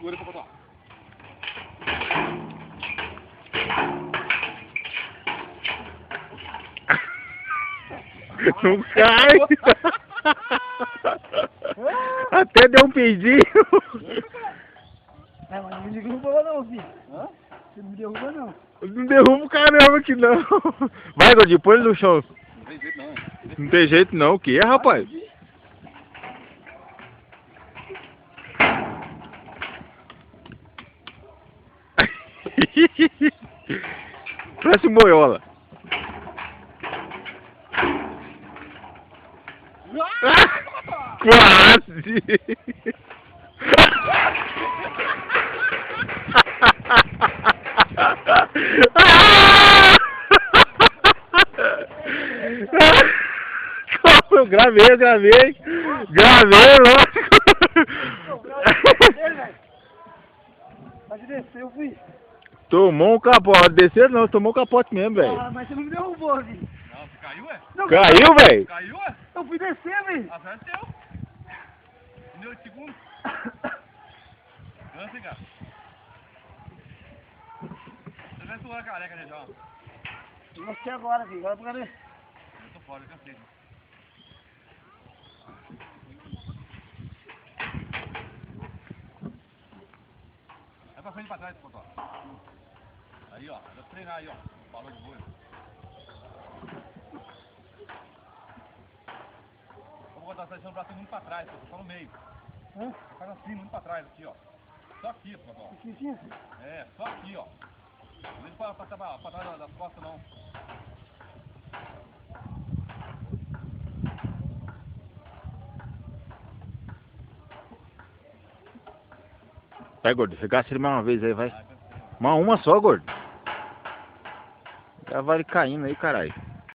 Segura pra botar. Não cai. Até deu um peidinho. É, mas não me derruba não, filho. Hã? Você não me derruba não. Não derruba o caramba aqui não. Vai, Gordinho, põe ele no chão. Não tem jeito não, hein? Não tem jeito não. O que é, rapaz? Parece boiola. Quase! Eu gravei, lógico. Pode descer, eu fui. Tomou um capote, descer não, tomou um capote mesmo, velho. Ah, mas você não me derrubou, filho. Não, você caiu, é? Não, Caiu, velho? Caiu, é? eu fui descer, velho. Azar teu. Em 8 segundos. Dança, cara. Você vai suar a careca, né, João? Eu gostei agora, filho. Agora pra cadê? Eu tô fora, eu cansei. Vai pra frente e pra trás, Cotó. Aí, ó. Dá pra treinar aí, ó. Falou de boi. Vou botar essa braço muito pra trás, Cotó. Só no meio. Hã? Faz assim, muito pra trás, aqui, ó. Só aqui, Cotó. Aqui, assim? É, só aqui, ó. Não deixa pra trás das costas, não. Vai, gordo, regaça ele mais uma vez aí, vai. Vai, vai. Uma só, gordo. Já vai ele caindo aí, caralho.